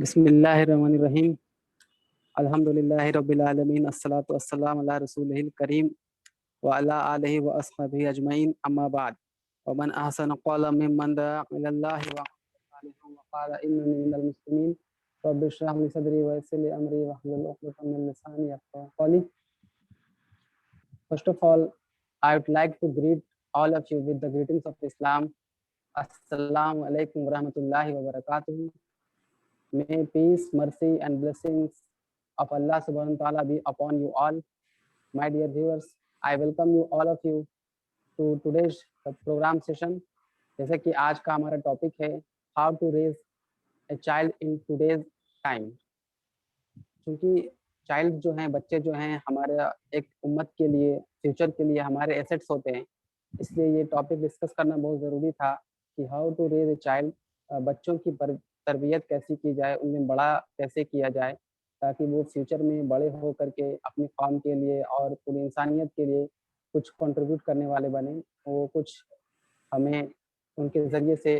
बिस्मिल्लाहिर्रहमानिर्रहीम। अल्हम्दुलिल्लाहि रब्बिल आलमीन। अस्सलातु वस्सलामु अला रसूलिहिल करीम व अला आलिहि व अस्हाबिहि अजमईन। अम्मा बाद। व मन अहसनु क़ौलन मिम्मन दअा इलल्लाहि व क़ाला इन्ननी मिनल मुस्लिमीन। रब्बि इश्रह ली सदरी व यस्सिर ली अमरी वहलुल उक़दतम मिन लिसानी यफ़क़हू क़ौली। First of all, I would like to greet all of you with the greetings of Islam. Assalamu alaikum wa rahmatullahi wa barakatuh. May peace, mercy, and blessings of Allah subhanahu wa ta'ala be upon you all. My dear viewers, I welcome you all of you to today's program session. जैसे कि आज का हमारा topic है how to raise a child in today's time. क्योंकि child जो हैं, बच्चे जो हैं, हमारे एक उम्मत के लिए, फ्यूचर के लिए हमारे एसेट्स होते हैं। इसलिए ये टॉपिक डिस्कस करना बहुत ज़रूरी था कि how to raise a child, बच्चों की तरबियत कैसी की जाए, उन्हें बड़ा कैसे किया जाए ताकि वो फ्यूचर में बड़े हो करके अपनी कौम के लिए और पूरी इंसानियत के लिए कुछ कंट्रीब्यूट करने वाले बने। वो कुछ हमें उनके ज़रिए से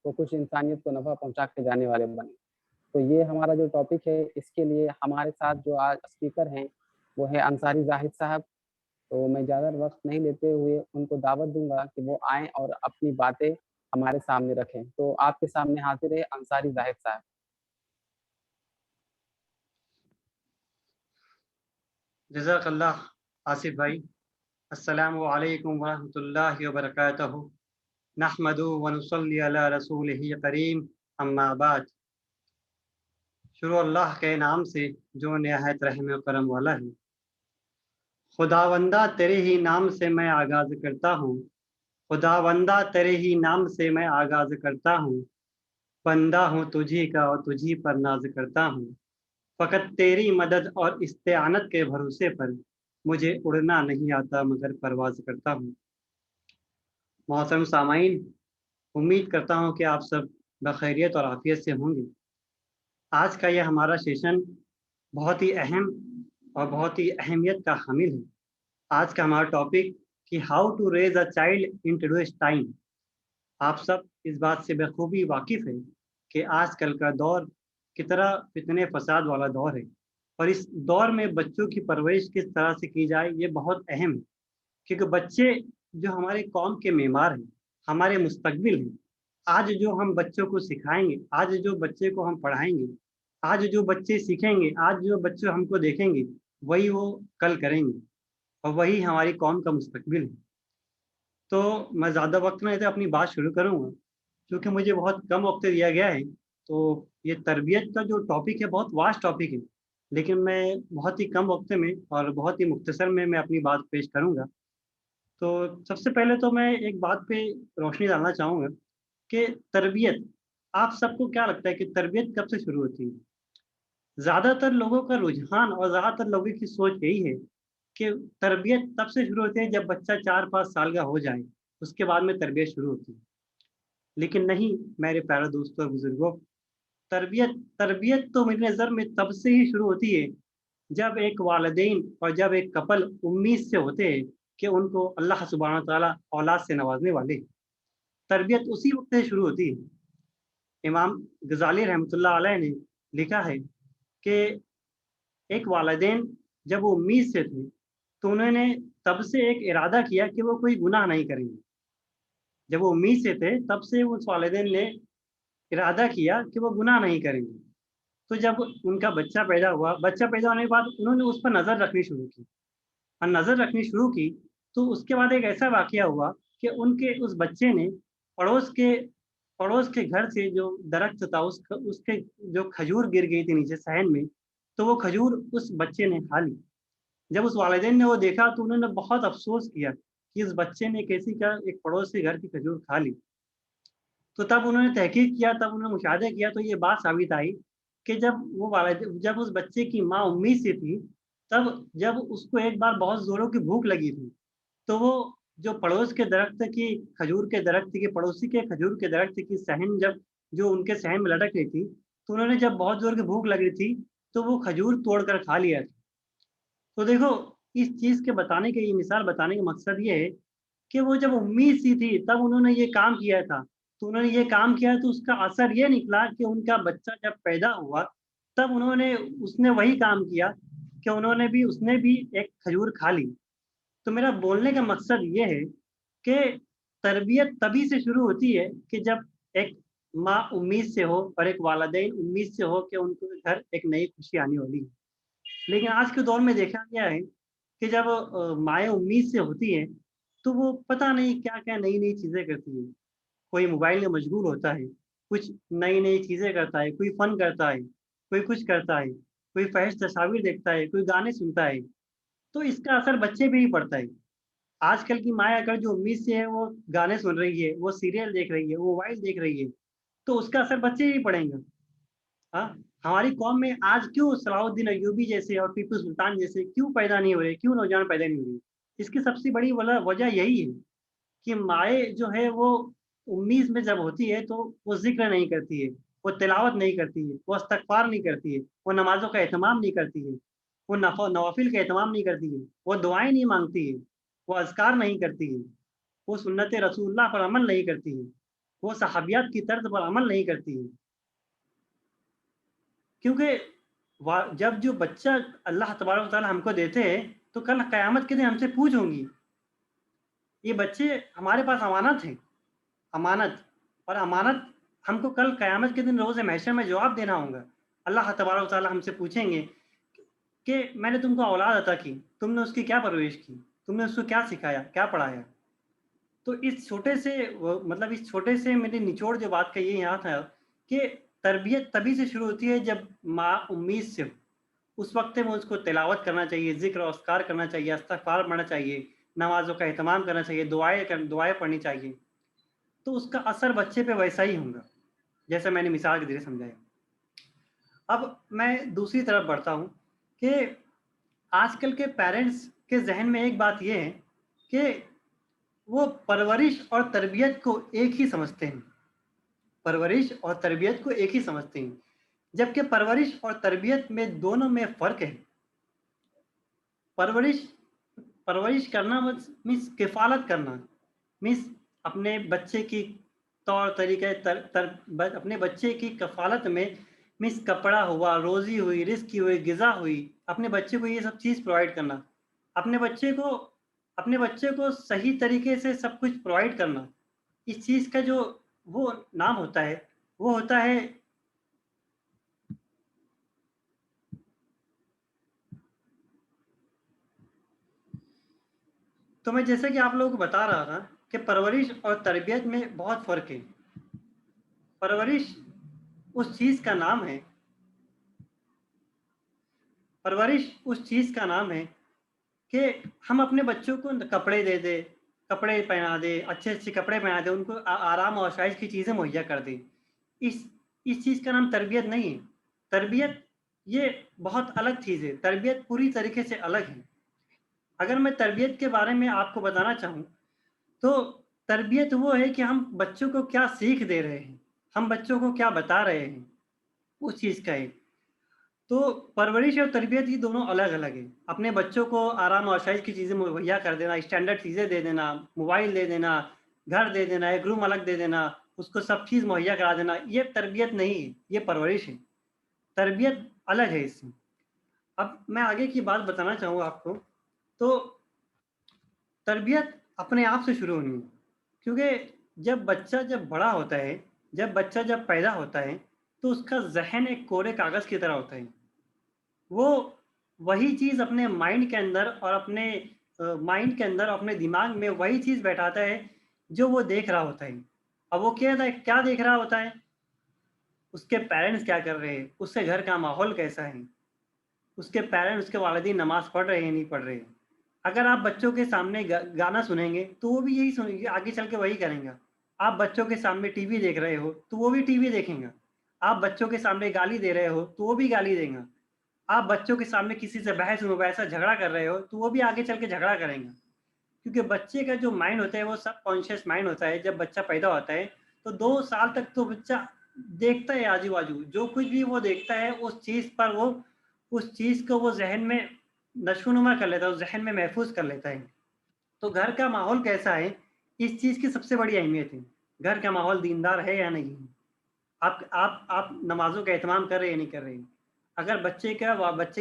वो कुछ इंसानियत को नफ़ा पहुंचा के जाने वाले बने। तो ये हमारा जो टॉपिक है, इसके लिए हमारे साथ जो आज स्पीकर हैं वो है अंसारी जाहिद साहब। तो मैं ज़्यादा वक्त नहीं लेते हुए उनको दावत दूंगा कि वो आएँ और अपनी बातें हमारे सामने रखें। तो आपके सामने हाजिर है अंसारी जाहिद साहब। जज़ाकल्लाह आसिफ भाई। अस्सलामु अलैकुम व रहमतुल्लाहि व बरकातहू। नहमदु व नुसल्ली अला रसूलिही करीम, अम्मा बाद। शुरू अल्लाह के नाम से जो निहायत रहम व करम वाला है। खुदावंदा तेरे ही नाम से मैं आगाज़ करता हूँ, खुदावंदा तेरे ही नाम से मैं आगाज़ करता हूँ। बंदा हूँ तुझी का और तुझी पर नाज करता हूँ। फ़कत तेरी मदद और इस्तेआनत के भरोसे पर मुझे उड़ना नहीं आता मगर परवाज़ करता हूँ। मोहतरम सामाईन, उम्मीद करता हूँ कि आप सब बखैरियत और आफियत से होंगे। आज का यह हमारा सेशन बहुत ही अहम और बहुत ही अहमियत का हामिल है। आज का हमारा टॉपिक कि how to raise a child in today's time. आप सब इस बात से बखूबी वाकिफ़ है कि आजकल का दौर कितना फितने फसाद वाला दौर है, और इस दौर में बच्चों की परवरिश किस तरह से की जाए ये बहुत अहम है। क्योंकि बच्चे जो हमारे कौम के मेमार हैं, हमारे मुस्तकबिल हैं। आज जो हम बच्चों को सिखाएंगे, आज जो बच्चे को हम पढ़ाएंगे, आज जो बच्चे सीखेंगे, आज जो बच्चे हमको देखेंगे, वही वो कल करेंगे और वही हमारी कौम का मुस्तकबिल है। तो मैं ज़्यादा वक्त नहीं लेते अपनी बात शुरू करूँगा, क्योंकि मुझे बहुत कम वक्त दिया गया है। तो ये तरबियत का जो टॉपिक है बहुत वास्ट टॉपिक है, लेकिन मैं बहुत ही कम वक्त में और बहुत ही मुख्तसर में मैं अपनी बात पेश करूँगा। तो सबसे पहले तो मैं एक बात पे रोशनी डालना चाहूँगा कि तरबियत, आप सबको क्या लगता है कि तरबियत कब से शुरू होती है? ज़्यादातर लोगों का रुझान और ज़्यादातर लोगों की सोच यही है कि तरबियत तब से शुरू होती है जब बच्चा 4-5 साल का हो जाए, उसके बाद में तरबियत शुरू होती है। लेकिन नहीं मेरे प्यारे दोस्तों और बुज़ुर्गों, तरबियत तरबियत तो मेरी नज़र में तब से ही शुरू होती है जब एक वालिदैन और जब एक कपल उम्मीद से होते हैं कि उनको अल्लाह सुब्हानहू व तआला औलाद से नवाज़ने वाले हैं। तरबियत उसी वक़्त से शुरू होती है। इमाम गज़ाली रहमतुल्लाह अलैह ने लिखा है कि एक वालिदैन जब वो उम्मीद से थे, तो उन्होंने तब से एक इरादा किया कि वो कोई गुनाह नहीं करेंगे। जब वो उम्मीद से थे, तब से उस वालिदैन ने इरादा किया कि वो गुनाह नहीं करेंगे। तो जब उनका बच्चा पैदा हुआ, बच्चा पैदा होने के बाद उन्होंने उस पर नज़र रखनी शुरू की, और नज़र रखनी शुरू की, तो उसके बाद एक ऐसा वाक़या हुआ कि उनके उस बच्चे ने पड़ोस के पड़ोस के घर से जो दरख्त था, उसके जो खजूर गिर गई थी नीचे सहन में, तो वो खजूर उस बच्चे ने खा ली। जब उस वालिदैन ने वो देखा तो उन्होंने बहुत अफ़सोस किया कि इस बच्चे ने कैसी क्या एक पड़ोस के घर की खजूर खा ली। तो तब उन्होंने तहकीक किया, तब उन्होंने मुशाहिदा किया, तो ये बात साबित आई कि जब उस बच्चे की माँ उम्मीद से थी, तब जब उसको एक बार बहुत ज़ोरों की भूख लगी थी, तो वो जो पड़ोस के दरख्त की खजूर के दरख्त की पड़ोसी के खजूर के दरख्त की सहन जब जो उनके सहन में लटक रही थी, तो उन्होंने जब बहुत ज़ोर की भूख लग रही थी, तो वो खजूर तोड़ कर खा लिया था। तो देखो, इस चीज़ के बताने का ये मिसाल बताने का मकसद ये है कि वो जब उम्मीद सी थी तब उन्होंने ये काम किया था। तो उन्होंने ये काम किया तो उसका असर ये निकला कि उनका बच्चा जब पैदा हुआ तब उसने वही काम किया कि उसने भी एक खजूर खा ली। तो मेरा बोलने का मकसद ये है कि तरबियत तभी से शुरू होती है कि जब एक माँ उम्मीद से हो और एक वालिदैन उम्मीद से हो कि उनके घर एक नई खुशी आने वाली है। लेकिन आज के दौर में देखा गया है कि जब माएँ उम्मीद से होती हैं, तो वो पता नहीं क्या-क्या नई-नई चीज़ें करती हैं। कोई मोबाइल में मशगूल होता है, कुछ नई-नई चीज़ें करता है, कोई फ़न करता है, कोई कुछ करता है, कोई फ़हश तस्वीर देखता है, कोई गाने सुनता है, तो इसका असर बच्चे पे भी पड़ता है। आजकल की माएँ अगर जो उम्मीद से है वो गाने सुन रही है, वो सीरियल देख रही है, वो मोबाइल देख रही है, तो उसका असर बच्चे पे भी पड़ेगा। हाँ, हमारी कौम में आज क्यों सलाहुद्दीन अय्यूबी जैसे और टीपू सुल्तान जैसे क्यों पैदा नहीं हो रहे? क्यों नौजवान पैदा नहीं हो रहे? इसकी सबसे बड़ी वजह यही है कि माएँ जो है वो उम्मीद में जब होती है तो वो ज़िक्र नहीं करती है, वो तिलावत नहीं करती है, वो इस्तिग़फ़ार नहीं करती है, वो नमाज़ों का एहतमाम नहीं करती है, वो नवाफ़िल का एहतमाम नहीं करती है, वो दुआएँ नहीं माँगती है, वो अज़कार नहीं करती है, वो सुन्नत रसूलुल्लाह पर अमल नहीं करती है, वो सहाबियात की तर्ज पर अमल नहीं करती है। क्योंकि जब जो बच्चा अल्लाह तबारक व तआला हमको देते हैं, तो कल क़यामत के दिन हमसे पूछ होंगी। ये बच्चे हमारे पास अमानत हैं, अमानत और अमानत हमको कल क़यामत के दिन रोज़े महशर में जवाब देना होगा। अल्लाह तबारक व तआला हमसे पूछेंगे कि मैंने तुमको औलाद अता की, तुमने उसकी क्या परवरिश की? तुमने उसको क्या सिखाया, क्या पढ़ाया? तो इस छोटे से मतलब इस छोटे से मेरे निचोड़ जो बात का ये यहाँ था कि तरबियत तभी से शुरू होती है जब माँ उम्मीद से हो। उस वक़्त में उसको तिलावत करना चाहिए, ज़िक्र और अस्कार करना चाहिए, इस्तिग़फ़ार पढ़ना चाहिए, नमाज़ों का एहतमाम करना चाहिए, दुआएँ पढ़नी चाहिए। तो उसका असर बच्चे पे वैसा ही होगा, जैसा मैंने मिसाल के ज़रिए समझाया। अब मैं दूसरी तरफ बढ़ता हूँ कि आजकल के पेरेंट्स के ज़हन में एक बात ये है कि वो परवरिश और तरबियत को एक ही समझते हैं। परवरिश और तरबियत को एक ही समझते हैं, जबकि परवरिश और तरबियत में दोनों में फ़र्क है। परवरिश परवरिश करना मीन्स किफ़ालत करना, मीन्स अपने बच्चे की तौर तरीके तर तर ब अपने बच्चे की कफ़ालत में मीन्स कपड़ा हुआ, रोज़ी हुई, रिज़्क़ हुई, ग़िज़ा हुई, अपने बच्चे को ये सब चीज़ प्रोवाइड करना। अपने बच्चे को अपने बच्चे को सही तरीके से सब कुछ प्रोवाइड करना। इस चीज़ का जो वो नाम होता है, वो होता है तो मैं जैसे कि आप लोगों को बता रहा था कि परवरिश और तरबियत में बहुत फ़र्क है। परवरिश उस चीज़ का नाम है परवरिश उस चीज़ का नाम है कि हम अपने बच्चों को कपड़े दे दें, कपड़े पहना दें, अच्छे-अच्छे कपड़े पहना दें, उनको आराम और आसाइश की चीज़ें मुहैया कर दें। इस इस चीज़ का नाम तरबियत नहीं है। तरबियत ये बहुत अलग चीज़ है, तरबियत पूरी तरीके से अलग है। अगर मैं तरबियत के बारे में आपको बताना चाहूँ, तो तरबियत वो है कि हम बच्चों को क्या सीख दे रहे हैं, हम बच्चों को क्या बता रहे हैं, उस चीज़ का है। तो परवरिश और तरबियत ये दोनों अलग-अलग हैं। अपने बच्चों को आराम और आसाइश की चीज़ें मुहैया कर देना, स्टैंडर्ड चीज़ें दे देना, मोबाइल दे देना, घर दे देना, एक रूम अलग दे देना, उसको सब चीज़ मुहैया करा देना, ये तरबियत नहीं है, ये परवरिश है। तरबियत अलग है इससे। अब मैं आगे की बात बताना चाहूँगा आपको, तो तरबियत अपने आप से शुरू होनी है। क्योंकि जब बड़ा होता है, जब पैदा होता है, तो उसका ज़हन एक कोरे कागज़ की तरह होता है। वो वही चीज़ अपने माइंड के अंदर और अपने दिमाग में वही चीज़ बैठाता है, जो वो देख रहा होता है। अब वो क्या देख रहा होता है? उसके पेरेंट्स क्या कर रहे हैं? उसके घर का माहौल कैसा है? उसके वालिदैन नमाज़ पढ़ रहे हैं, नहीं पढ़ रहे हैं? अगर आप बच्चों के सामने गाना सुनेंगे, तो वो भी यही सुनेंगे, आगे चल के वही करेंगे। आप बच्चों के सामने टीवी देख रहे हो, तो वो भी टीवी देखेंगे। आप बच्चों के सामने गाली दे रहे हो, तो वो भी गाली देंगे। आप बच्चों के सामने किसी से बहस-मुबाहिसा झगड़ा कर रहे हो, तो वो भी आगे चल के झगड़ा करेंगे। क्योंकि बच्चे का जो माइंड होता है, वो सबकॉन्शियस माइंड होता है। जब बच्चा पैदा होता है, तो 2 साल तक तो बच्चा देखता है आजू-बाजू। जो कुछ भी वो देखता है, उस चीज़ को वो ज़हन में नशोनुमा कर लेता है, उस ज़हन में महफ़ूज़ कर लेता है। तो घर का माहौल कैसा है, इस चीज़ की सबसे बड़ी अहमियत है। घर का माहौल दीनदार है या नहीं, आप नमाज़ों का एहतमाम कर रहे हैं या नहीं कर रहे हैं। अगर बच्चे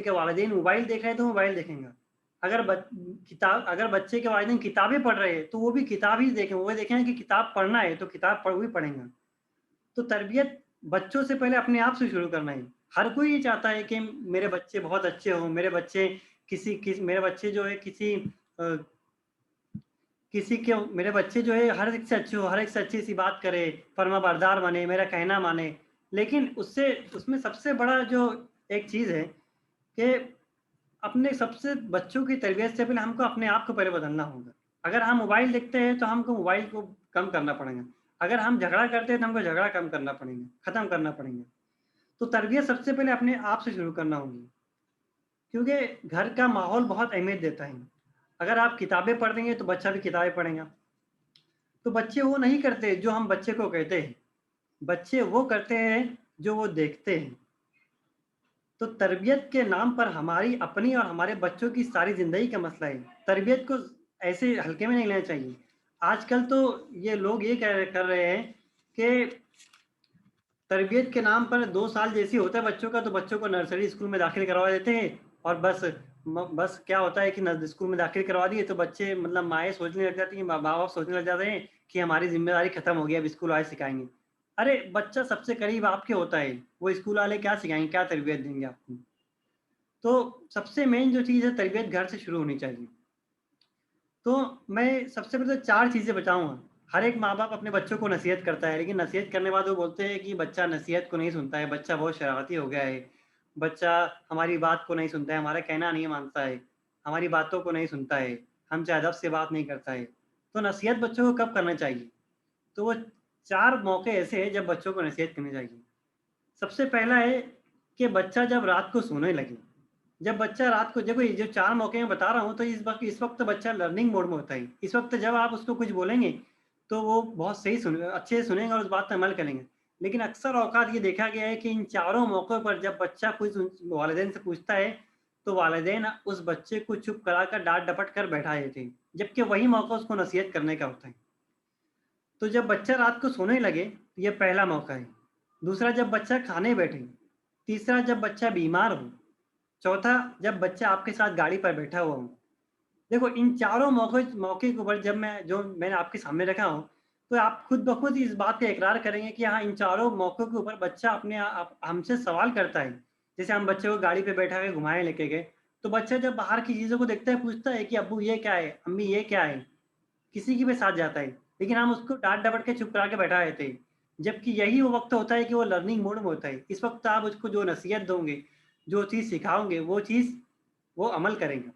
के वालिदैन मोबाइल देख रहे हैं तो मोबाइल देखेंगे। अगर बच्चे के वालिदैन किताबें पढ़ रहे हैं तो वो भी किताब ही देखें, वो देखेंगे कि किताब पढ़ना है तो किताब भी पढ़ेंगे। तो तरबियत बच्चों से पहले अपने आप से शुरू करना है। हर कोई ये चाहता है कि मेरे बच्चे बहुत अच्छे हों, मेरे बच्चे मेरे बच्चे जो है मेरे बच्चे जो है हर एक से अच्छे हो, हर एक से अच्छी सी बात करे, फर्माबरदार बने, मेरा कहना माने। लेकिन उसमें सबसे बड़ा जो एक चीज़ है कि अपने सबसे बच्चों की तरबियत से पहले हमको अपने आप को पहले बदलना होगा। अगर हम मोबाइल देखते हैं तो हमको मोबाइल को कम करना पड़ेगा। अगर हम झगड़ा करते हैं तो हमको झगड़ा कम करना पड़ेगा, ख़त्म करना पड़ेगा। तो तरबियत सबसे पहले अपने आप से शुरू करना होगी, क्योंकि घर का माहौल बहुत अहमियत देता है। अगर आप किताबें पढ़ देंगे तो बच्चा भी किताबें पढ़ेगा। तो बच्चे वो नहीं करते जो हम बच्चे को कहते हैं, बच्चे वो करते हैं जो वो देखते हैं। तो तरबियत के नाम पर हमारी अपनी और हमारे बच्चों की सारी ज़िंदगी का मसला है। तरबियत को ऐसे हल्के में नहीं लेना चाहिए। आजकल तो ये लोग ये कर रहे हैं कि तरबियत के नाम पर 2 साल जैसे होता है बच्चों का, तो बच्चों को नर्सरी स्कूल में दाखिल करवा देते हैं और बस क्या होता है कि स्कूल में दाखिल करवा दिए तो बच्चे मतलब माएँ सोचने लग जाती हैं, माँ-बाप सोचने लग जाते हैं कि हमारी ज़िम्मेदारी खत्म हो गई, अब स्कूल वाले सिखाएँगे। अरे! बच्चा सबसे करीब आपके होता है, वो स्कूल वाले क्या सिखाएँगे, क्या तरबियत देंगे आपको? तो सबसे मेन जो चीज़ है तरबियत घर से शुरू होनी चाहिए। तो मैं सबसे पहले तो 4 चीज़ें बताऊँगा। हर एक माँ-बाप अपने बच्चों को नसीहत करता है, लेकिन नसीहत करने के बाद वो बोलते हैं कि बच्चा नसीहत को नहीं सुनता है, बच्चा बहुत शरारती हो गया है, बच्चा हमारी बात को नहीं सुनता है, हमारा कहना नहीं मानता है, हमारी बातों को नहीं सुनता है, हमसे अदब से बात नहीं करता है। तो नसीहत बच्चों को कब करना चाहिए? तो वो 4 मौके ऐसे हैं जब बच्चों को नसीहत करनी चाहिए। सबसे पहला है कि बच्चा जब रात को सोने लगे। जब बच्चा रात को देखो ये जो 4 मौके मैं बता रहा हूँ तो इस वक़्त तो बच्चा लर्निंग मोड में होता है। इस वक़्त जब आप उसको कुछ बोलेंगे, तो वो बहुत सही अच्छे से सुनेगा और उस बात पे अमल करेंगे। लेकिन अक्सर औक़ात ये देखा गया है कि इन चारों मौकों पर जब बच्चा कुछ उन वालिदैन से पूछता है, तो वालिदैन उस बच्चे को चुप कराकर डाँट-डपट कर बैठा देते हैं। जबकि वही मौका उसको नसीहत करने का होता है। तो जब बच्चा रात को सोने लगे, तो ये पहला मौका है। दूसरा जब बच्चा खाने बैठे। तीसरा जब बच्चा बीमार हो। चौथा जब बच्चा आपके साथ गाड़ी पर बैठा हुआ हो। देखो इन चारों मौके के ऊपर जब मैंने आपके सामने रखा हूँ, तो आप खुद ब खुद इस बात का इकरार करेंगे कि हाँ, इन चारों मौकों के ऊपर बच्चा अपने आप हमसे सवाल करता है। जैसे हम बच्चे को गाड़ी पे बैठा के घुमाने लेके गए, तो बच्चा जब बाहर की चीज़ों को देखता है, पूछता है कि अब्बू ये क्या है? अम्मी ये क्या है? किसी की भी साथ जाता है, लेकिन हम उसको डाँट-डपट के चुप करा के बैठा देते हैं। जबकि यही वो वक़्त होता है कि वो लर्निंग मोड में होता है। इस वक़्त आप उसको जो नसीहत दोगे, जो चीज़ सिखाओगे, वो चीज़ वो अमल करेगा।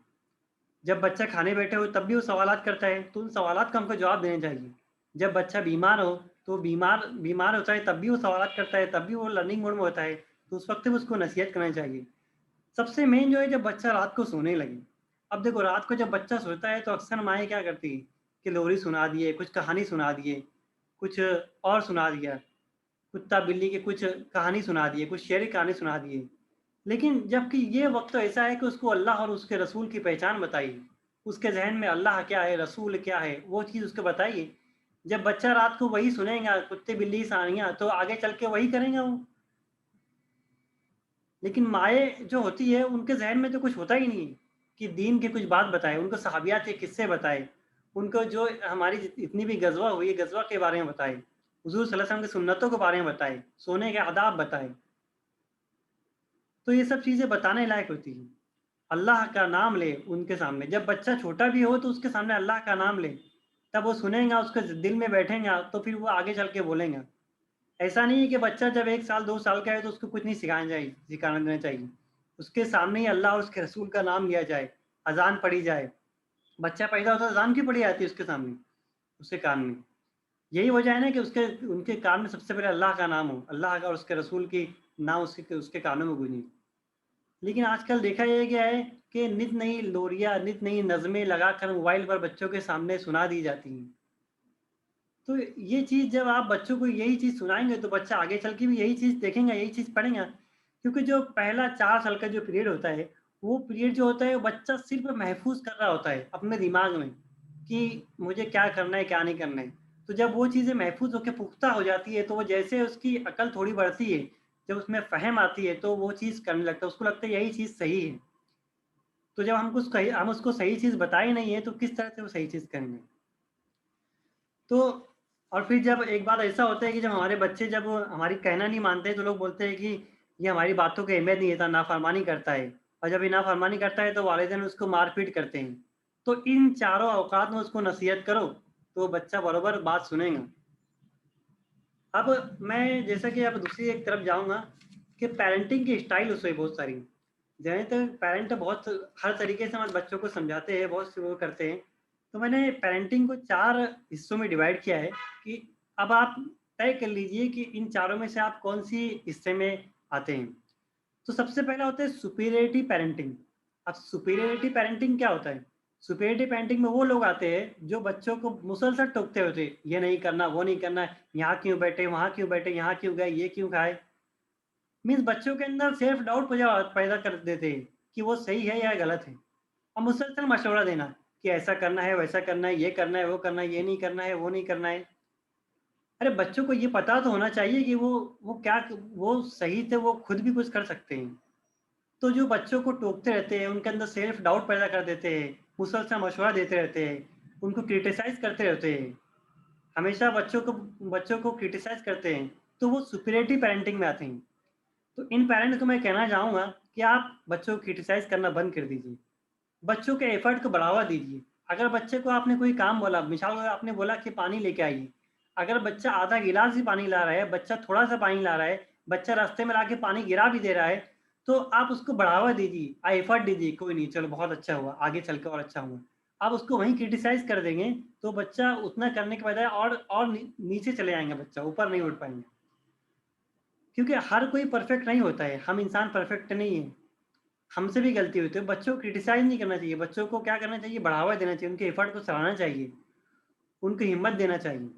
जब बच्चा खाने बैठे हो तब भी वो सवालात करता है, तो उन सवालात का हमको जवाब देने चाहिए। जब बच्चा बीमार हो, तो बीमार बीमार होता है तब भी वो सवालात करता है, तब भी वो लर्निंग मोड में होता है, तो उस वक़्त भी उसको नसीहत करनी चाहिए। सबसे मेन जो है जब बच्चा रात को सोने लगे। अब देखो रात को जब बच्चा सोता है तो अक्सर माएँ क्या करती हैं कि लोरी सुना दिए, कुछ कहानी सुना दिए, कुछ और सुना दिया, कुत्ता-बिल्ली की कुछ कहानी सुना दिए, कुछ शेर की कहानी सुना दिए। लेकिन जबकि ये वक़्त तो ऐसा है कि उसको अल्लाह और उसके रसूल की पहचान बताइए। उसके ज़हन में अल्लाह क्या है, रसूल क्या है, वो चीज़ उसको बताइए। जब बच्चा रात को वही सुनेगा, कुत्ते-बिल्ली की कहानियाँ, तो आगे चल के वही करेंगे वो। लेकिन माएँ जो होती है उनके ज़हन में तो कुछ होता ही नहीं है कि दीन की कुछ बात बताए, उनको सहाबियात के किस्से बताए, उनको जो हमारी जितनी भी गज़वा हुई है, गज़वा के बारे में बताए, हुज़ूर सल्लल्लाहु अलैहि वसल्लम की सुन्नतों के बारे में बताए, सोने के आदाब बताए। तो ये सब चीज़ें बताने लायक होती हैं। अल्लाह का नाम ले उनके सामने, जब बच्चा छोटा भी हो तो उसके सामने अल्लाह का नाम ले, तब वो सुनेगा, उसके दिल में बैठेगा, तो फिर वो आगे चल के बोलेगा। ऐसा नहीं है कि बच्चा जब 1 साल 2 साल का है तो उसको कुछ नहीं सिखाना देना चाहिए। उसके सामने ही अल्लाह और उसके रसूल का नाम लिया जाए, अज़ान पढ़ी जाए। बच्चा पैदा होता है तो अज़ान क्यों पढ़ी जाती है उसके सामने, उसके कान में? यही वजह है ना कि उसके उनके कान में सबसे पहले अल्लाह का नाम हो, अल्लाह का और उसके रसूल की नाम उसके उसके कानों में गूंजे। लेकिन आजकल देखा ये गया है कि नित नई लोरियाँ, नित नई नज़्में लगाकर मोबाइल पर बच्चों के सामने सुना दी जाती हैं। तो ये चीज़ जब आप बच्चों को यही चीज़ सुनाएँगे तो बच्चा आगे चल के भी यही चीज़ देखेगा, यही चीज़ पढ़ेगा। क्योंकि जो पहला 4 साल का जो पीरियड होता है, वो पीरियड जो होता है वो बच्चा सिर्फ़ महफ़ूज़ कर रहा होता है अपने दिमाग में, कि मुझे क्या करना है, क्या नहीं करना है। तो जब वो चीज़ें महफूज़ होके पुख्ता हो जाती है, तो वो जैसे उसकी अकल थोड़ी बढ़ती है, जब उसमें फ़हम आती है, तो वो चीज़ करने लगता है, उसको लगता है यही चीज़ सही है। तो जब हम उसको सही चीज़ बताए नहीं है, तो किस तरह से वो सही चीज़ करेंगे? तो और फिर जब एक बार ऐसा होता है कि जब हमारे बच्चे जब हमारी कहना नहीं मानते हैं, तो लोग बोलते हैं कि ये हमारी बातों की अहमियत नहीं देता, नाफ़रमानी करता है। और जब ये नाफ़रमानी करता है, तो वालिदैन उसको मार-पीट करते हैं। तो इन चारों औकात में उसको नसीहत करो, तो बच्चा बरोबर बात सुनेगा। अब मैं जैसा कि अब दूसरी एक तरफ जाऊँगा कि पैरेंटिंग की स्टाइल उसमें बहुत सारी हैं। जहाँ तक पैरेंट बहुत हर तरीके से हमारे बच्चों को समझाते हैं, बहुत से वो करते हैं। तो मैंने पैरेंटिंग को 4 हिस्सों में डिवाइड किया है कि अब आप तय कर लीजिए कि इन चारों में से आप कौन-सी हिस्से में आते हैं। तो सबसे पहला होता है सुपीरियरिटी पैरेंटिंग। अब सुपीरियरिटी पैरेंटिंग क्या होता है? सुपीरियरिटी पैरेंटिंग में वो लोग आते हैं जो बच्चों को मुसलसल टोकते होते हैं, ये नहीं करना, वो नहीं करना, यहाँ क्यों बैठे, वहाँ क्यों बैठे, यहाँ क्यों गए, ये क्यों खाए? मीन्स बच्चों के अंदर सेल्फ डाउट पैदा कर देते हैं कि वो सही है या गलत है। और मुसलसल मशवरा देना कि ऐसा करना है, वैसा करना है, ये करना है, वो करना है, ये नहीं करना है, वो नहीं करना है। अरे बच्चों को ये पता तो होना चाहिए कि वो सही थे, वो खुद भी कुछ कर सकते हैं। तो जो बच्चों को टोकते रहते हैं, उनके अंदर सेल्फ डाउट पैदा कर देते हैं, मुसलसल मशवरा देते रहते हैं, उनको क्रिटिसाइज़ करते रहते हैं, हमेशा बच्चों को क्रिटिसाइज़ करते हैं, तो वो सुपीरियरिटी पैरेंटिंग में आते हैं। तो इन पेरेंट्स को मैं कहना चाहूँगा कि आप बच्चों को क्रिटिसाइज़ करना बंद कर दीजिए। बच्चों के एफर्ट को बढ़ावा दीजिए। अगर बच्चे को आपने कोई काम बोला, मिसाल आपने बोला कि पानी लेके आइए। अगर बच्चा आधा गिलास ही पानी ला रहा है, बच्चा थोड़ा-सा पानी ला रहा है, बच्चा रास्ते में लाके पानी गिरा भी दे रहा है, तो आप उसको बढ़ावा दीजिए, एफर्ट दीजिए, कोई नहीं चलो बहुत अच्छा हुआ, आगे चल के और अच्छा हुआ। आप उसको वहीं क्रिटिसाइज़ कर देंगे, तो बच्चा उतना करने के बजाय और नीचे चले जाएँगे बच्चा, ऊपर नहीं उठ पाएँगे। क्योंकि हर कोई परफेक्ट नहीं होता है, हम इंसान परफेक्ट नहीं हैं। हमसे भी गलती होती है, बच्चों को क्रिटिसाइज़ नहीं करना चाहिए, बच्चों को क्या करना चाहिए, बढ़ावा देना चाहिए, उनके एफर्ट को सराहना चाहिए, उनको हिम्मत देना चाहिए।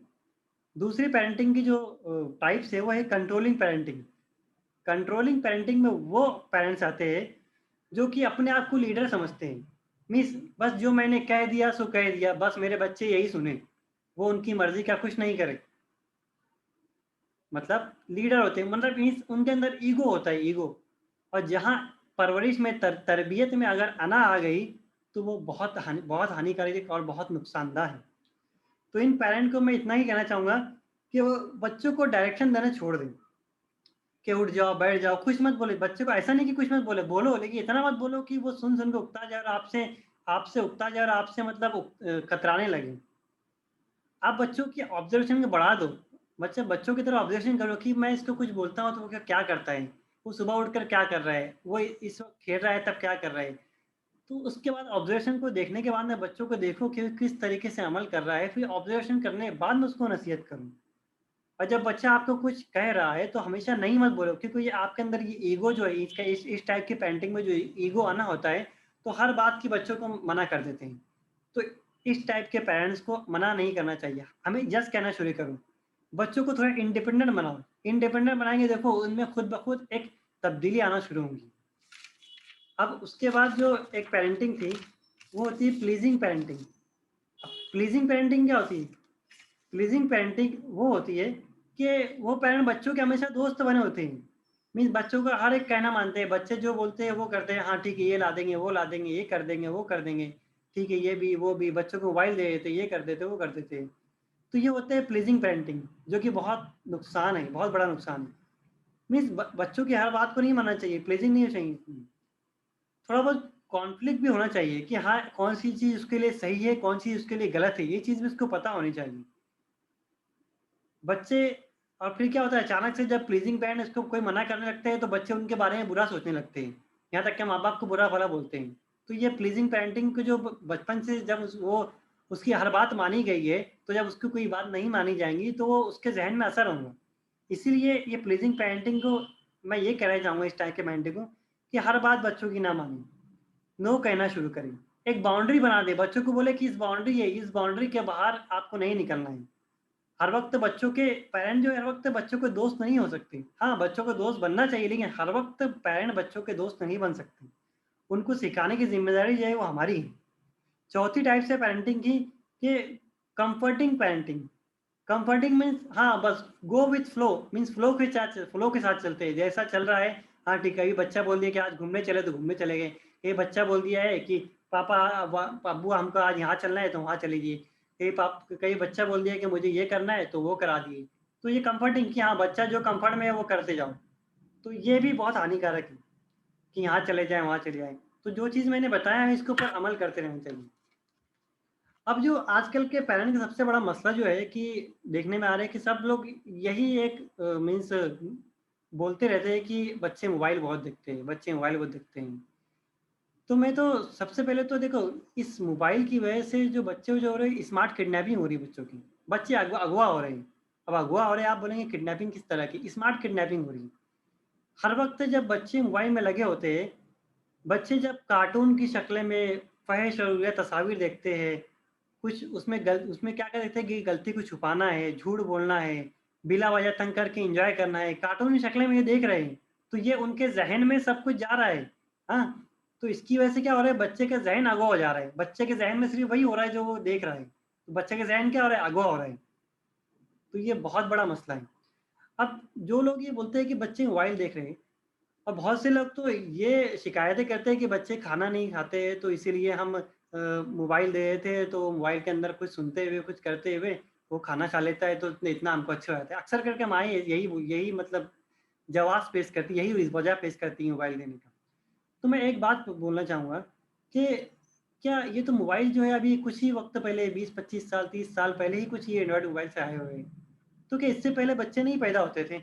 दूसरी पैरेंटिंग की जो टाइप्स है वो है कंट्रोलिंग पैरेंटिंग। कंट्रोलिंग पैरेंटिंग में वो पेरेंट्स आते हैं, जो कि अपने आप को लीडर समझते हैं। मीन्स बस जो मैंने कह दिया सो कह दिया, बस मेरे बच्चे यही सुने, वो उनकी मर्ज़ी का कुछ नहीं करे। मतलब लीडर होते हैं, मतलब मीन्स उनके अंदर ईगो होता है, ईगो। और जहाँ परवरिश में तरबियत में अगर अना आ गई, तो वो बहुत हानिकारक और बहुत नुकसानदेह है। तो इन पेरेंट को मैं इतना ही कहना चाहूँगा कि वो बच्चों को डायरेक्शन देना छोड़ दें, कि उठ जाओ, बैठ जाओ, कुछ मत बोले। बच्चे को ऐसा नहीं कि कुछ मत बोले, बोलो लेकिन इतना मत बोलो कि वो सुन-सुन के उकता जाए और आपसे उकता जाए और आपसे मतलब कतराने लगे। आप बच्चों की ऑब्ज़र्वेशन को बढ़ा दो। बच्चों की तरह ऑब्ज़र्वेशन करो कि मैं इसको कुछ बोलता हूँ तो वो क्या क्या करता है? वो सुबह उठकर क्या कर रहा है? वो इस वक़्त खेल रहा है तब क्या कर रहा है? तो उसके बाद ऑब्ज़र्वेशन को देखने के बाद में बच्चों को देखो कि वो किस तरीके से अमल कर रहा है, फिर ऑब्ज़र्वेशन करने के बाद में उसको नसीहत करो। और जब बच्चा आपको कुछ कह रहा है तो हमेशा नहीं मत बोलो, क्योंकि ये आपके अंदर ये ईगो जो है इसका इस टाइप की पेरेंटिंग में जो ईगो आना होता है, तो हर बात की बच्चों को मना कर देते हैं। तो इस टाइप के पेरेंट्स को मना नहीं करना चाहिए, हमें यस कहना शुरू करो। बच्चों को थोड़ा इंडिपेंडेंट बनाओ, इंडिपेंडेंट बनाएँगे देखो उनमें खुद ब खुद एक तब्दीली आना शुरू होंगी। अब उसके बाद जो एक पैरेंटिंग थी, वो होती है प्लीज़िंग पैरेंटिंग। अब प्लीज़िंग पैरेंटिंग क्या होती है? प्लीज़िंग पैरेंटिंग वो होती है कि वो पेरेंट बच्चों के हमेशा दोस्त बने होते हैं। मीन्स बच्चों का हर एक कहना मानते हैं, बच्चे जो बोलते हैं वो करते हैं, हाँ ठीक है, ये ला देंगे, वो ला देंगे, ये कर देंगे, वो कर देंगे। ठीक है, ये भी, वो भी, बच्चों को मोबाइल दे देते हैं, ये कर देते हैं, वो कर देते हैं। तो ये होता है प्लीज़िंग पैरेंटिंग, जो कि बहुत नुकसान है, बहुत बड़ा नुकसान है। मीन्स बच्चों की हर बात को नहीं मानना चाहिए, प्लीज़िंग नहीं चाहिए। थोड़ा बहुत कॉन्फ्लिक्ट भी होना चाहिए कि हाँ, कौन-सी चीज़ उसके लिए सही है, कौन सी उसके लिए गलत है, ये चीज़ भी उसको पता होनी चाहिए। बच्चे और फिर क्या होता है, अचानक से जब प्लीज़िंग पेरेंट उसको कोई मना करने लगते हैं, तो बच्चे उनके बारे में बुरा सोचने लगते हैं। यहाँ तक कि माँ-बाप को बुरा-भला बोलते हैं। तो ये प्लीज़िंग पेरेंटिंग को जो ब बचपन से जब वो उसकी हर बात मानी गई है, तो जब उसकी कोई बात नहीं मानी जाएँगी, तो वो उसके ज़हन में असर होगा। इसीलिए ये प्लीज़िंग पेरेंटिंग को मैं ये कहना चाहूँगा इस टाइप के पेरेंटिंग को कि हर बात बच्चों की ना मानें। नो कहना शुरू करें। एक बाउंड्री बना दें, बच्चों को बोले कि इस बाउंड्री है, इस बाउंड्री के बाहर आपको नहीं निकलना है। हर वक़्त बच्चों के पेरेंट जो है हर वक़्त बच्चों के दोस्त नहीं हो सकते। हाँ, बच्चों को दोस्त बनना चाहिए लेकिन हर वक़्त पेरेंट बच्चों के दोस्त नहीं बन सकते। उनको सिखाने की ज़िम्मेदारी जो है वो हमारी है। चौथी टाइप से पेरेंटिंग की कि कम्फर्टिंग पेरेंटिंग। कंफर्टिंग मीन्स हाँ बस go with flow, means flow के साथ चलते हैं, जैसा चल रहा है। हाँ ठीक है, अभी बच्चा बोल दिया कि आज घूमने चले तो घूमने चले गए। ये बच्चा बोल दिया है कि पापा अब्बू हमको आज यहाँ चलना है तो वहाँ चले गए। कई बच्चा बोल दिया कि मुझे ये करना है तो वो करा दिए। तो ये कंफर्टिंग कि हाँ बच्चा जो कंफर्ट में है वो करते जाओ, तो ये भी बहुत हानिकारक है कि यहाँ चले जाएं वहाँ चले जाएं। तो जो चीज़ मैंने बताया है इसके ऊपर अमल करते रहना चाहिए। अब जो आजकल के पेरेंट का सबसे बड़ा मसला जो है कि देखने में आ रहा है कि सब लोग यही एक मीन्स बोलते रहते हैं कि बच्चे मोबाइल बहुत देखते हैं, बच्चे मोबाइल बहुत देखते हैं। तो मैं तो सबसे पहले तो देखो, इस मोबाइल की वजह से जो बच्चे जो हो रहे हैं, स्मार्ट किडनैपिंग हो रही है बच्चों की। बच्चे अगवा हो रहे हैं। अब अगवा हो रहे हैं, आप बोलेंगे किडनैपिंग किस तरह की? स्मार्ट किडनैपिंग हो रही है। हर वक्त जब बच्चे मोबाइल में लगे होते हैं, बच्चे जब कार्टून की शक्ल में फ़हश और या तस्वीर देखते हैं, कुछ उसमें क्या क्या देखते हैं कि गलती को छुपाना है, झूठ बोलना है, बिला वजह तंग करके एंजॉय करना है, कार्टून की शक्ल में ये देख रहे हैं, तो ये उनके ज़हन में सब कुछ जा रहा है। हाँ, तो इसकी वजह से क्या हो रहा है, बच्चे का ज़हन अगवा हो जा रहा है। बच्चे के ज़हन में सिर्फ वही हो रहा है जो वो देख रहा है। तो बच्चे का ज़हन क्या हो रहा है, अगवा हो रहा है। तो ये बहुत बड़ा मसला है। अब जो लोग ये बोलते हैं कि बच्चे मोबाइल देख रहे हैं, और बहुत से लोग तो ये शिकायतें करते हैं कि बच्चे खाना नहीं खाते हैं, तो इसीलिए हम मोबाइल दे देते हैं, तो मोबाइल के अंदर कुछ सुनते हुए, कुछ करते हुए वो खाना खा लेता है, तो इतना हमको अच्छा हो जाता है। अक्सर करके माएँ यही यही मतलब जवाब पेश करती, यही वजह पेश करती हैं मोबाइल देने का। तो मैं एक बात बोलना चाहूँगा कि क्या ये तो मोबाइल जो है अभी कुछ ही वक़्त पहले 20-25 साल, 30 साल पहले ही कुछ ये एंड्रॉइड मोबाइल से आए हुए हैं। तो क्या इससे पहले बच्चे नहीं पैदा होते थे?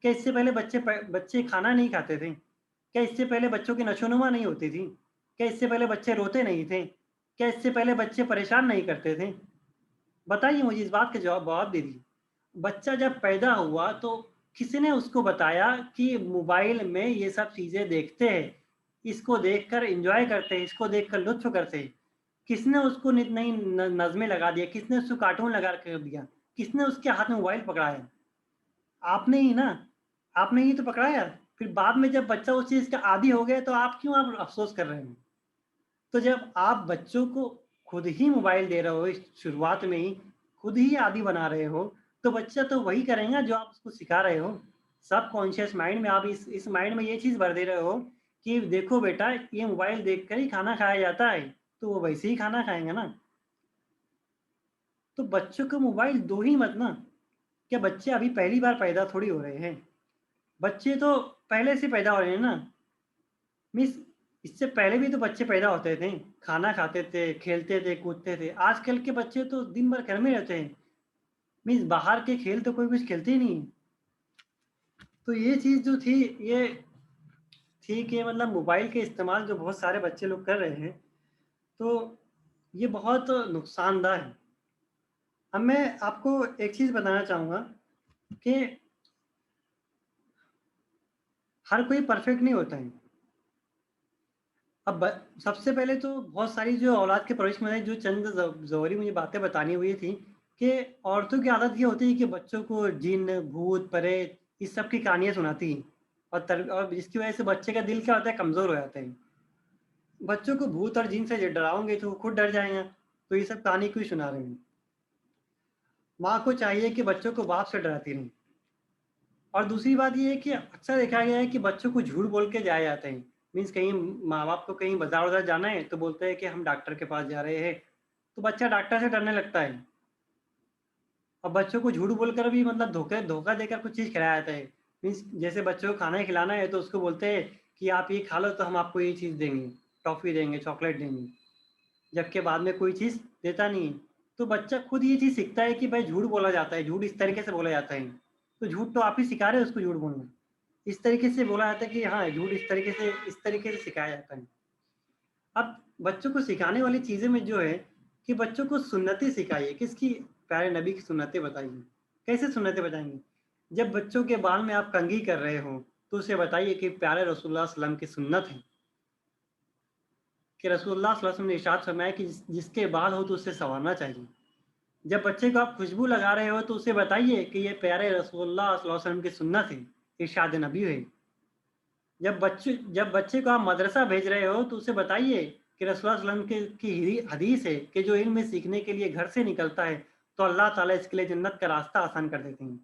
क्या इससे पहले बच्चे खाना नहीं खाते थे? क्या इससे पहले बच्चों की नशो-नुमा नहीं होती थी? क्या इससे पहले बच्चे रोते नहीं थे? क्या इससे पहले बच्चे परेशान नहीं करते थे? बताइए मुझे, इस बात का जवाब दीजिए। बच्चा जब पैदा हुआ तो किसी ने उसको बताया कि मोबाइल में ये सब चीज़ें देखते हैं, इसको देखकर एन्जॉय करते हैं, इसको देखकर लुत्फ़ करते हैं। किसने उसको नित नई न नज़्में लगा दिया? किसने उसको कार्टून लगा कर दिया? किसने उसके हाथ में मोबाइल पकड़ाया? आपने ही ना, आपने ही तो पकड़ाया। फिर बाद में जब बच्चा उस चीज़ का आदी हो गया तो आप क्यों आप अफ़सोस कर रहे हैं? तो जब आप बच्चों को खुद ही मोबाइल दे रहे हो, इस शुरुआत में ही खुद ही आदी बना रहे हो, तो बच्चा तो वही करेगा जो आप उसको सिखा रहे हो। सबकॉन्शियस माइंड में आप इस माइंड में ये चीज़ भर दे रहे हो कि देखो बेटा, ये मोबाइल देखकर ही खाना खाया जाता है, तो वो वैसे ही खाना खाएँगे ना। तो बच्चों को मोबाइल दो ही मत ना। क्या बच्चे अभी पहली बार पैदा थोड़ी हो रहे हैं? बच्चे तो पहले से पैदा हो रहे हैं ना। मीन्स इससे पहले भी तो बच्चे पैदा होते थे, खाना खाते थे, खेलते थे, कूदते थे। आजकल के बच्चे तो दिन भर घर में रहते हैं। मीन्स बाहर के खेल तो कोई कुछ खेलते ही नहीं है। तो ये चीज़ जो थी, ये थी कि मतलब मोबाइल के इस्तेमाल जो बहुत सारे बच्चे लोग कर रहे हैं, तो ये बहुत नुकसानदाह है। अब मैं आपको एक चीज़ बताना चाहूँगा कि हर कोई परफेक्ट नहीं होता है। अब सबसे पहले तो बहुत सारी जो औलाद के परवरिश में जो चंद ज़रूरी मुझे बातें बतानी हुई थी कि औरतों की आदत ये होती है कि बच्चों को जिन, भूत, प्रेत इस सब की कहानियाँ सुनाती हैं, और जिसकी वजह से बच्चे का दिल क्या होता है, कमज़ोर हो जाता है। बच्चों को भूत और जिन से डराओगे तो वो खुद डर जाएगा, तो ये सब कहानी क्यों सुना रहे हैं? माँ को चाहिए कि बच्चों को बाप से डराती रहे। और दूसरी बात ये है कि अक्सर देखा गया है कि बच्चों को झूठ बोल के जाए जाते हैं। मीन्स कहीं माँ-बाप को कहीं बाज़ार-वाज़ार जाना है तो बोलते हैं कि हम डॉक्टर के पास जा रहे हैं, तो बच्चा डॉक्टर से डरने लगता है। और बच्चों को झूठ बोलकर भी मतलब धोखा देकर कुछ चीज़ खिलाया जाता है। मीन्स जैसे बच्चों को खाना खिलाना है तो उसको बोलते हैं कि आप ये खा लो तो हम आपको ये चीज़ देंगे, टॉफ़ी देंगे, चॉकलेट देंगे। जबकि बाद में कोई चीज़ देता नहीं है। तो बच्चा खुद ये चीज़ सीखता है कि भाई झूठ बोला जाता है, झूठ इस तरीके से बोला जाता है। तो झूठ तो आप ही सिखा रहे हो उसको झूठ बोलना। इस तरीके से बोला जाता है कि हाँ, झूठ इस तरीके से सिखाया जाता है। अब बच्चों को सिखाने वाली चीज़ें में जो है कि बच्चों को सुन्नतें सिखाइए, किसकी? प्यारे नबी की सुन्नतें बताइए। कैसे सुन्नतें बताएँगे? जब बच्चों के बाल में आप कंघी कर रहे हो, तो उसे बताइए कि प्यारे रसूलुल्लाह सल्लल्लाहु अलैहि वसल्लम की सुन्नत है कि रसूलुल्लाह सल्लल्लाहु अलैहि वसल्लम ने इरशाद फरमाया कि जिसके बाल हो तो उसे संवारना चाहिए। जब बच्चे को आप खुशबू लगा रहे हो तो उसे बताइए कि ये प्यारे रसूलुल्लाह सल्लल्लाहु अलैहि वसल्लम की सुन्नत है, इरशाद नबी है। जब बच्चे को आप मदरसा भेज रहे हो तो उसे बताइए कि रसूलुल्लाह सल्लल्लाहु अलैहि वसल्लम की हदीस है कि जो इल्म सीखने के लिए घर से निकलता है तो अल्लाह ताला इसके लिए जन्नत का रास्ता आसान कर देते हैं।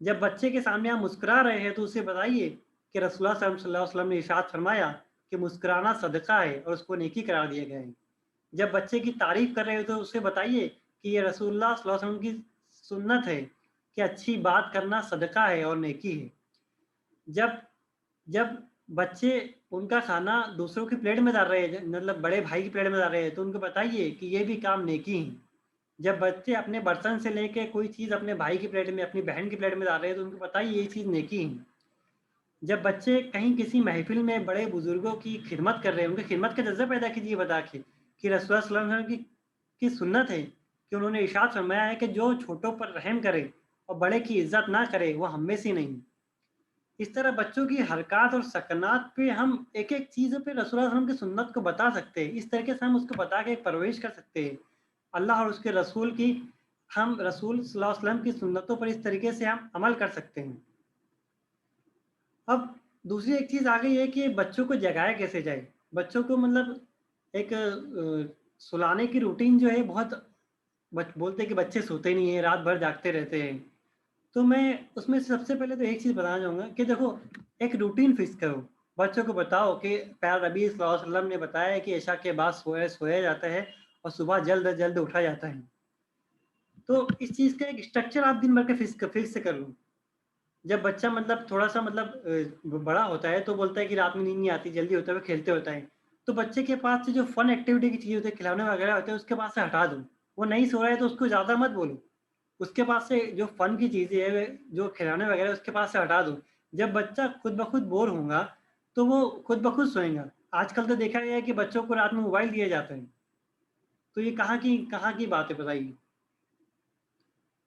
जब बच्चे के सामने आप मुस्कुरा रहे हैं तो उसे बताइए कि रसूलुल्लाह सल्लल्लाहु अलैहि वसल्लम ने इरशाद फरमाया कि मुस्कुराना सदका है और उसको नेकी करार दिया गया है। जब बच्चे की तारीफ कर रहे हो तो उसे बताइए कि ये रसूलुल्लाह सल्लल्लाहु अलैहि वसल्लम की सुन्नत है कि अच्छी बात करना सदका है और नेकी है। जब जब बच्चे उनका खाना दूसरों की प्लेट में डाल रहे हैं, मतलब बड़े भाई की प्लेट में डाल रहे हैं, तो उनको बताइए कि ये भी काम नेकी है। जब बच्चे अपने बर्तन से लेके कोई चीज़ अपने भाई की प्लेट में, अपनी बहन की प्लेट में डाल रहे हैं, तो उनको बताइए ये चीज़ नेकी है। जब बच्चे कहीं किसी महफ़िल में बड़े बुज़ुर्गों की खिदमत कर रहे हैं, उनकी खिदमत का जज़्बा पैदा कीजिए बता के कि रसूलुल्लाह सल्लल्लाहु अलैहि वसल्लम की सुन्नत है कि उन्होंने इरशाद फरमाया है कि जो छोटों पर रहम करे और बड़े की इज़्ज़त ना करे, वो हम में से नहीं। इस तरह बच्चों की हरकत और सकनात पे हम एक-एक चीज़ों पे रसूलुल्लाह सल्लल्लाहु अलैहि वसल्लम की सुन्नत को बता सकते हैं। इस तरीके से हम उसको बता के एक परवरिश कर सकते हैं। अल्लाह और उसके रसूल की हम रसूल सल्लल्लाहु अलैहि वसल्लम की सुन्नतों पर इस तरीके से हम अमल कर सकते हैं। अब दूसरी एक चीज़ आ गई है कि बच्चों को जगाया कैसे जाए? बच्चों को मतलब एक सुलाने की रूटीन जो है बहुत बोलते हैं कि बच्चे सोते नहीं हैं, रात भर जागते रहते हैं। तो मैं उसमें से सबसे पहले तो एक चीज़ बताना चाहूँगा कि देखो, एक रूटीन फिक्स करो। बच्चों को बताओ कि प्यारे नबी सल्लल्लाहु अलैहि वसल्लम ने बताया है कि इशा के बाद सोया जाता है और सुबह जल्द उठा जाता है। तो इस चीज़ का एक स्ट्रक्चर आप दिन भर का फिक्स कर लो। जब बच्चा मतलब थोड़ा-सा मतलब बड़ा होता है तो बोलता है कि रात में नींद नहीं आती, जल्दी होता है, वो खेलते होता है। तो बच्चे के पास से जो फन एक्टिविटी की चीज़ होती है, खिलौने वगैरह होते हैं, उसके पास से हटा दो। वो नहीं सो रहा है तो उसको ज़्यादा मत बोलो। उसके पास से जो फन की चीज़ें हैं, जो खिलौने वगैरह उसके पास से हटा दो। जब बच्चा खुद ब खुद बोर होगा, तो वो खुद ब खुद सोएगा। आजकल तो देखा गया है कि बच्चों को रात में मोबाइल दिए जाते हैं। तो ये कहाँ की बात है बताइए?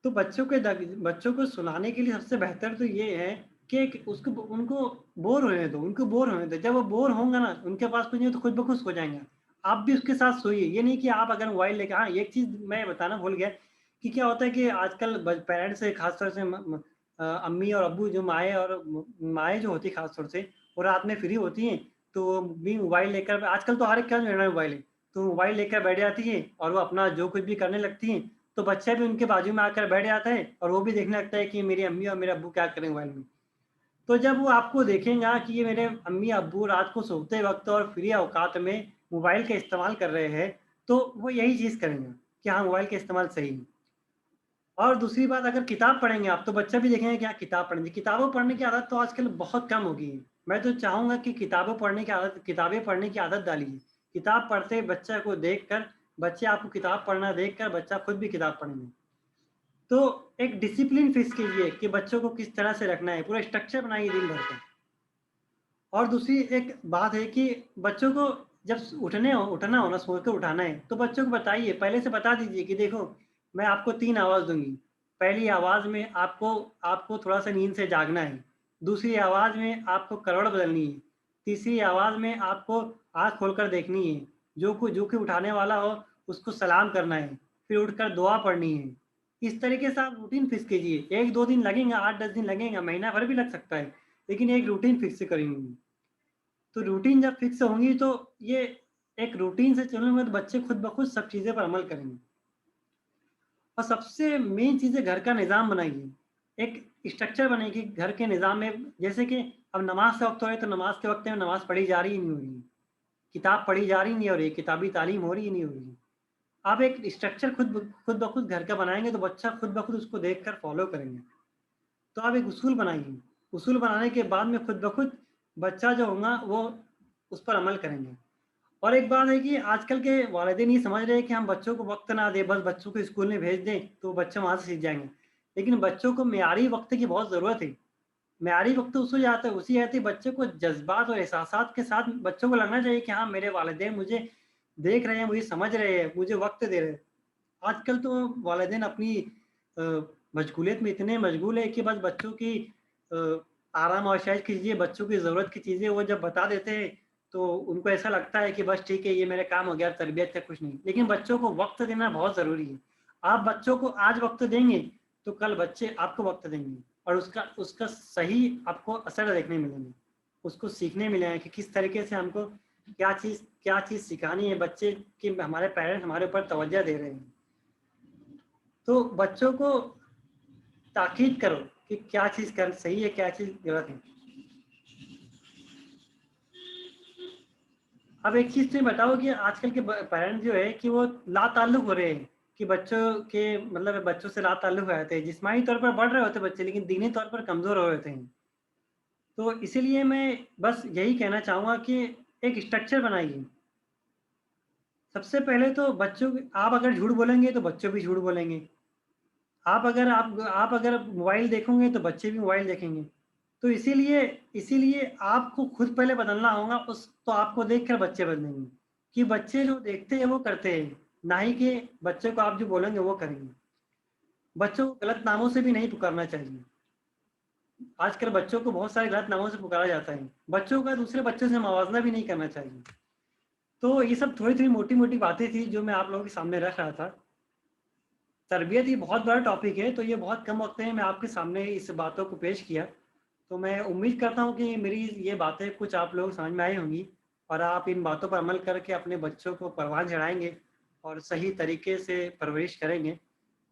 तो बच्चों को सुलाने के लिए सबसे बेहतर तो ये है कि उनको बोर होने दो, उनको बोर होने दो। जब वो बोर होंगे ना, उनके पास कुछ नहीं हो तो खुद ब खुद सो जाएँगे। आप भी उसके साथ सोइए। ये नहीं कि आप अगर मोबाइल लेके, हाँ, एक चीज़ मैं बताना भूल गया कि क्या होता है कि आजकल ब पेरेंट्स से ख़ास तौर से अम्मी और अब्बू जो माएँ जो होती हैं ख़ास तौर से, वो रात में फ्री होती हैं, तो वो भी मोबाइल लेकर, आजकल तो हर एक के पास मोबाइल है, तो मोबाइल लेकर बैठ जाती हैं और वो अपना जो कुछ भी करने लगती हैं। तो बच्चा भी उनके बाजू में आकर बैठ जाता है और वो भी देखने लगता है कि मेरी अम्मी और मेरे अब्बू क्या कर रहे हैं मोबाइल में। तो जब वो आपको देखेगा कि ये मेरे अम्मी-अब्बू रात को सोते वक़्त और फ्री औकात में मोबाइल का इस्तेमाल कर रहे हैं, तो वो यही चीज़ करेंगे कि हाँ, मोबाइल का इस्तेमाल सही है। और दूसरी बात, अगर किताब पढ़ेंगे आप, तो बच्चा भी देखेंगे कि हाँ, किताब पढ़नी चाहिए। किताबें पढ़ने की आदत तो आजकल बहुत कम हो गई है। मैं तो चाहूँगा कि किताबें पढ़ने की आदत डालिए। किताब पढ़ते बच्चे को देखकर, बच्चे आपको किताब पढ़ना देखकर बच्चा खुद भी किताब पढ़ेंगे। तो एक डिसिप्लिन फिक्स कीजिए कि बच्चों को किस तरह से रखना है, पूरा स्ट्रक्चर बनाइए दिन भर का। और दूसरी एक बात है कि बच्चों को जब उठना हो ना, सोकर उठाना है, तो बच्चों को बताइए, पहले से बता दीजिए कि देखो, मैं आपको 3 आवाज़ दूँगी। पहली आवाज़ में आपको आपको थोड़ा-सा नींद से जागना है। दूसरी आवाज़ में आपको करवट बदलनी है। तीसरी आवाज़ में आपको आँख खोलकर देखनी है। जो कोई उठाने वाला हो, उसको सलाम करना है। फिर उठकर दुआ पढ़नी है। इस तरीके से आप रूटीन फिक्स कीजिए। 1-2 दिन लगेंगे, 8-10 दिन लगेंगे, महीना भर भी लग सकता है, लेकिन एक रूटीन फिक्स करेंगे। तो रूटीन जब फिक्स होंगी तो ये एक रूटीन से चलेंगे तो बच्चे खुद ब खुद सब चीज़ें पर अमल करेंगे। और सबसे मेन चीज़ है, घर का निज़ाम बनाइए। एक स्ट्रक्चर बनाइए कि घर के निज़ाम में, जैसे कि अब नमाज़ का वक़्त हो रहा है तो नमाज़ के वक़्त में नमाज़ पढ़ी जा रही ही नहीं हो रही है। किताब पढ़ी जा रही नहीं हो रही है, किताबी तालीम हो रही ही नहीं हो रही है। आप एक स्ट्रक्चर खुद ब खुद घर का बनाएँगे तो बच्चा खुद ब खुद उसको देखकर फ़ॉलो करेंगे। तो आप एक उसूल बनाइए। उसूल बनाने के बाद में खुद ब खुद बच्चा जो होगा वो उस पर अमल करेंगे। और एक बात है कि आजकल के वालिदैन ये समझ रहे हैं कि हम बच्चों को वक़्त ना दें, बस बच्चों को स्कूल में भेज दें, तो बच्चे वहाँ से सीख जाएँगे। लेकिन बच्चों को मियारी वक़्त की बहुत ज़रूरत है। मियारी वक़्त उसी रहते ही बच्चे को जज़्बात और एहसासात के साथ बच्चों को लगना चाहिए कि हाँ, मेरे वालिदैन मुझे देख रहे हैं, मुझे समझ रहे हैं, मुझे वक़्त दे रहे हैं। आजकल तो वालिदैन अपनी अ, मशगूलियत में इतने मशगूल है कि बस बच्चों की अ, आराम और आशइश की चीज़ें, बच्चों की ज़रूरत की चीज़ें वो जब बता देते हैं, तो उनको ऐसा लगता है कि बस ठीक है, ये मेरा काम हो गया, तरबियत का कुछ नहीं। लेकिन बच्चों को वक़्त देना बहुत ज़रूरी है। आप बच्चों को आज वक़्त देंगे, तो कल बच्चे आपको वक़्त देंगे और उसका उसका सही आपको असर देखने मिलेंगे। उसको सीखने मिलेगा कि किस तरीके से हमको क्या चीज़ सिखानी है, बच्चे की हमारे पेरेंट्स हमारे ऊपर तवज्जो दे रहे हैं। तो बच्चों को ताकीद करो कि क्या चीज़ कर सही है, क्या चीज़ गलत है। अब एक चीज़ तुम्हें बताओ कि आजकल के पेरेंट्स जो है कि वो लाताल्लुक हो रहे हैं, कि बच्चों के मतलब बच्चों से लाताल्लुक हो जाते हैं, जिस्मानी तौर पर बढ़ रहे होते बच्चे, लेकिन दीनी तौर पर कमज़ोर हो जाते हैं। तो इसीलिए मैं बस यही कहना चाहूँगा कि एक स्ट्रक्चर बनाइए। सबसे पहले तो बच्चों आप अगर झूठ बोलेंगे तो बच्चे भी झूठ बोलेंगे। आप अगर मोबाइल देखोगे तो बच्चे भी मोबाइल देखेंगे। तो इसीलिए इसीलिए आपको खुद पहले बदलना होगा, उस तो आपको देखकर बच्चे बदलेंगे, कि बच्चे जो देखते हैं वो करते हैं, ना ही कि बच्चे को आप जो बोलेंगे वो करेंगे। बच्चों को गलत नामों से भी नहीं पुकारना चाहिए। आजकल बच्चों को बहुत सारे गलत नामों से पुकारा जाता है। बच्चों का दूसरे बच्चों से मवाजना भी नहीं करना चाहिए। तो ये सब थोड़ी-थोड़ी मोटी-मोटी बातें थी जो मैं आप लोगों के सामने रख रहा था। तरबियत ये बहुत बड़ा टॉपिक है, तो ये बहुत कम वक़्त में मैं आपके सामने इस बातों को पेश किया। तो मैं उम्मीद करता हूँ कि मेरी ये बातें कुछ आप लोगों को समझ में आई होंगी और आप इन बातों पर अमल करके अपने बच्चों को परवान चढ़ाएँगे और सही तरीके से परवरिश करेंगे।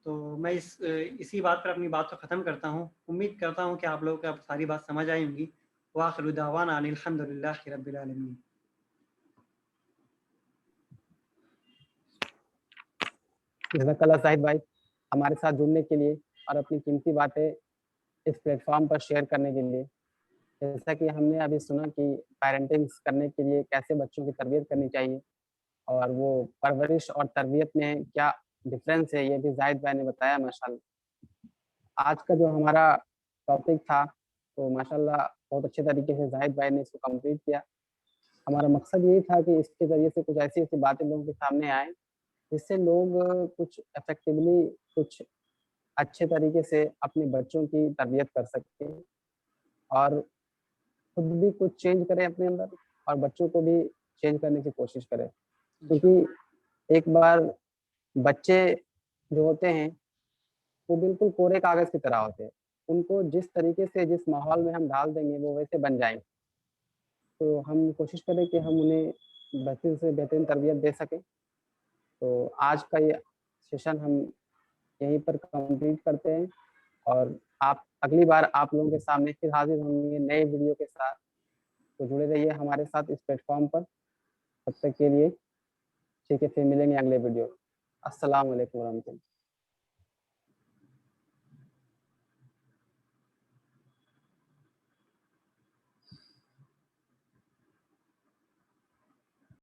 तो मैं इसी बात पर अपनी बात को ख़त्म करता हूँ। उम्मीद करता हूँ कि आप लोगों को अब सारी बात समझ आई होंगी। व आखिरु दावाना अनिल हम्दुलिल्लाहि रब्बिल आलमीन। जज़ाकल्लाह साहिद भाई, हमारे साथ जुड़ने के लिए और अपनी कीमती बातें इस प्लेटफॉर्म पर शेयर करने के लिए। जैसा कि हमने अभी सुना कि पेरेंटिंग करने के लिए कैसे बच्चों की तरबियत करनी चाहिए और वो परवरिश और तरबियत में क्या डिफरेंस है, ये भी जाहिद भाई ने बताया माशाल्लाह। आज का जो हमारा टॉपिक था, तो माशाल्लाह बहुत अच्छे तरीके से जाहिद भाई ने इसको कंप्लीट किया। हमारा मकसद यही था कि इसके ज़रिए से कुछ ऐसी-ऐसी बातें लोगों के सामने आएँ, जिससे लोग कुछ इफ़ेक्टिवली, कुछ अच्छे तरीके से अपने बच्चों की तरबियत कर सकें और खुद भी कुछ चेंज करें अपने अंदर और बच्चों को भी चेंज करने की कोशिश करें। क्योंकि एक बार बच्चे जो होते हैं, वो बिल्कुल कोरे कागज़ की तरह होते हैं। उनको जिस तरीके से, जिस माहौल में हम डाल देंगे, वो वैसे बन जाएँगे। तो हम कोशिश करें कि हम उन्हें बेहतरीन से बेहतरीन तरबियत दे सकें। तो आज का ये सेशन हम यहीं पर कंप्लीट करते हैं और आप अगली बार आप लोगों के सामने फिर हाज़िर होंगे नए वीडियो के साथ। तो जुड़े रहिए हमारे साथ इस प्लेटफ़ॉर्म पर। तब तक के लिए ठीक है, फिर मिलेंगे अगले वीडियो। अस्सलाम वालेकुम वरहमतुल्लाह।